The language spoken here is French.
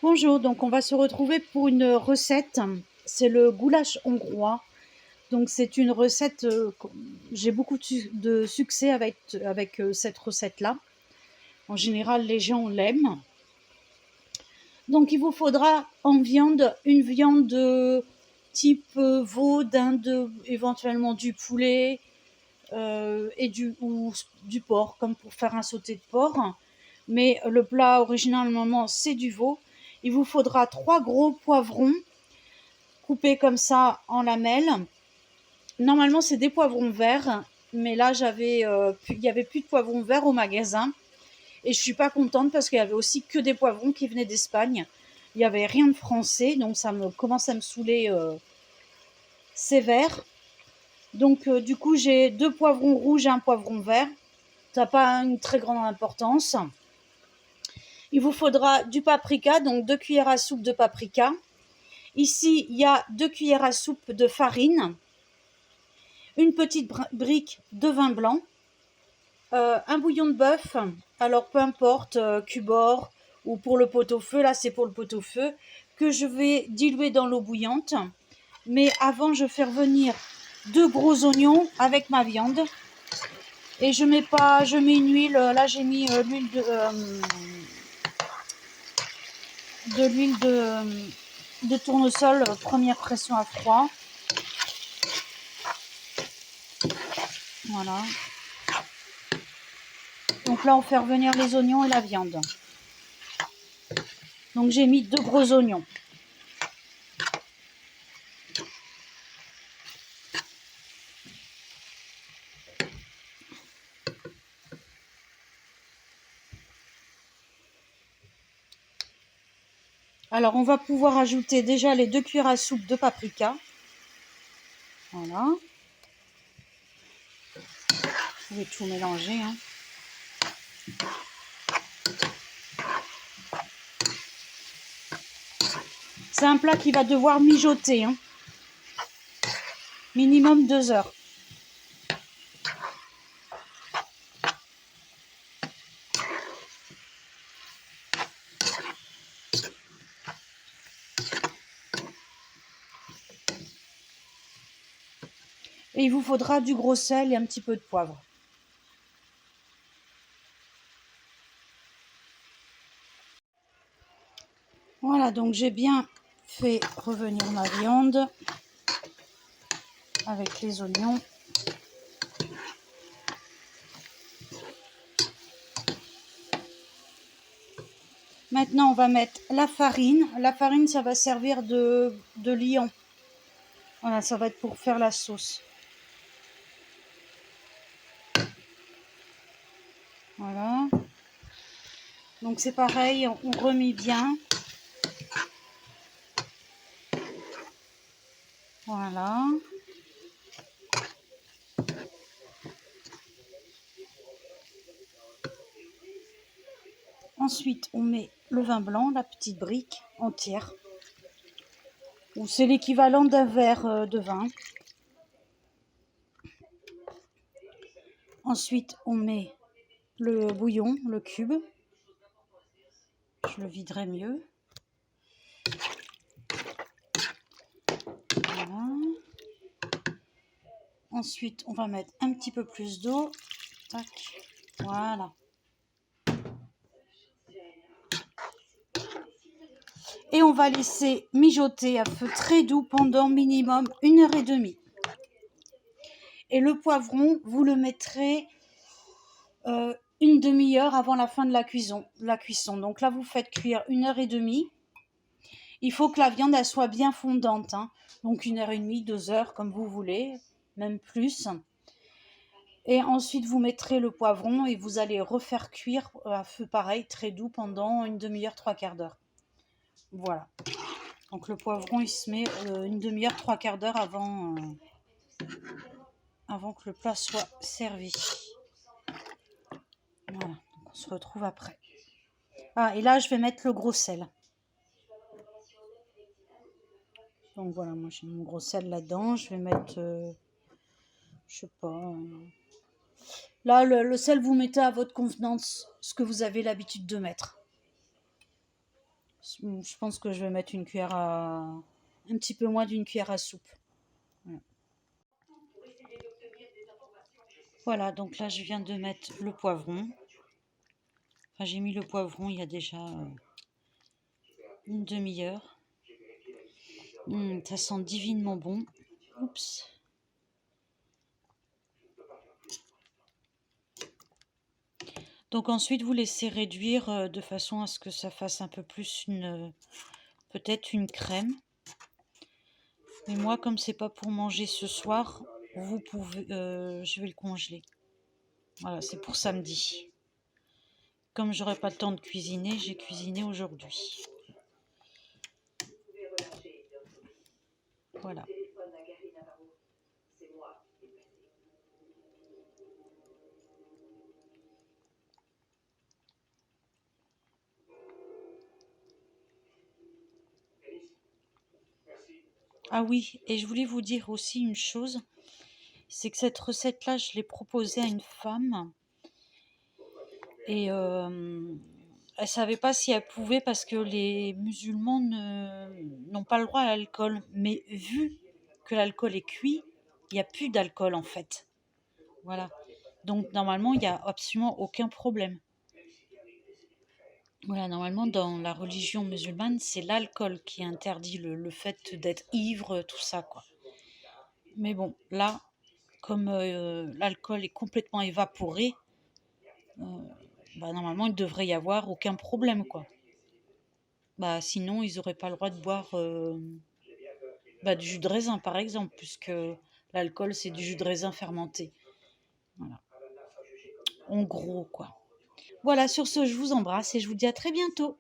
Bonjour, donc on va se retrouver pour une recette. C'est le goulash hongrois. Donc c'est une recette, j'ai beaucoup de succès avec cette recette-là. En général, les gens l'aiment. Donc il vous faudra en viande, une viande type veau, dinde, éventuellement du poulet ou du porc, comme pour faire un sauté de porc. Mais le plat originalement, c'est du veau. Il vous faudra 3 gros poivrons coupés comme ça en lamelles. Normalement, c'est des poivrons verts, mais là, il y avait plus de poivrons verts au magasin. Et je suis pas contente parce qu'il y avait aussi que des poivrons qui venaient d'Espagne. Il y avait rien de français, donc ça me commence à me saouler sévère. Donc, du coup, j'ai 2 poivrons rouges et un poivron vert. Ça n'a pas une très grande importance. Il vous faudra du paprika, donc 2 cuillères à soupe de paprika. Ici, il y a 2 cuillères à soupe de farine, une petite brique de vin blanc, un bouillon de bœuf, alors peu importe, Cubord ou pour le pot-au-feu, là c'est pour le pot-au-feu, que je vais diluer dans l'eau bouillante. Mais avant, je fais revenir 2 gros oignons avec ma viande. Et je mets une huile, là j'ai mis l'huile de tournesol, première pression à froid. Voilà. Donc là, on fait revenir les oignons et la viande. Donc j'ai mis 2 gros oignons. Alors on va pouvoir ajouter déjà les 2 cuillères à soupe de paprika. Voilà. Vous pouvez tout mélanger, hein. C'est un plat qui va devoir mijoter, hein. Minimum 2 heures. Et il vous faudra du gros sel et un petit peu de poivre. Voilà, donc j'ai bien fait revenir ma viande avec les oignons. Maintenant, on va mettre la farine. La farine, ça va servir de liant. Voilà, ça va être pour faire la sauce. Voilà. Donc c'est pareil, on remet bien. Voilà. Ensuite, on met le vin blanc, la petite brique entière. Ou c'est l'équivalent d'un verre de vin. Ensuite, on met le bouillon, le cube. Je le viderai mieux. Voilà. Ensuite, on va mettre un petit peu plus d'eau. Tac. Voilà. Et on va laisser mijoter à feu très doux pendant minimum 1h30. Et le poivron, vous le mettrez une demi-heure avant la fin de la cuisson. Donc là, vous faites cuire 1h30. Il faut que la viande elle soit bien fondante, hein. Donc 1h30, 2 heures, comme vous voulez, même plus. Et ensuite, vous mettrez le poivron et vous allez refaire cuire à feu pareil, très doux, pendant une demi-heure, 3/4 d'heure. Voilà. Donc le poivron, il se met une demi-heure, 3/4 d'heure avant que le plat soit servi. Voilà. Donc on se retrouve après. Ah, et là, je vais mettre le gros sel. Donc voilà, moi j'ai mon gros sel là-dedans. Je vais mettre, je sais pas. Là, le sel, vous mettez à votre convenance ce que vous avez l'habitude de mettre. Je pense que je vais mettre une cuillère à... un petit peu moins d'une cuillère à soupe. Voilà. Voilà, donc là, je viens de mettre le poivron. Enfin, j'ai mis le poivron il y a déjà une demi-heure. Ça sent divinement bon. Oups. Donc ensuite, vous laissez réduire de façon à ce que ça fasse un peu plus peut-être une crème. Mais moi, comme c'est pas pour manger ce soir, vous pouvez, je vais le congeler. Voilà, c'est pour samedi. Comme j'aurai pas le temps de cuisiner, j'ai cuisiné aujourd'hui. Voilà. Ah oui, et je voulais vous dire aussi une chose, c'est que cette recette-là, je l'ai proposée à une femme et elle savait pas si elle pouvait parce que les musulmans n'ont pas le droit à l'alcool. Mais vu que l'alcool est cuit, il n'y a plus d'alcool en fait. Voilà. Donc normalement, il n'y a absolument aucun problème. Voilà, normalement, dans la religion musulmane, c'est l'alcool qui interdit le fait d'être ivre, tout ça, quoi. Mais bon, là, comme l'alcool est complètement évaporé, normalement, il ne devrait y avoir aucun problème, quoi. Sinon, ils n'auraient pas le droit de boire du jus de raisin, par exemple, puisque l'alcool, c'est du jus de raisin fermenté. Voilà. En gros, quoi. Voilà, sur ce, je vous embrasse et je vous dis à très bientôt.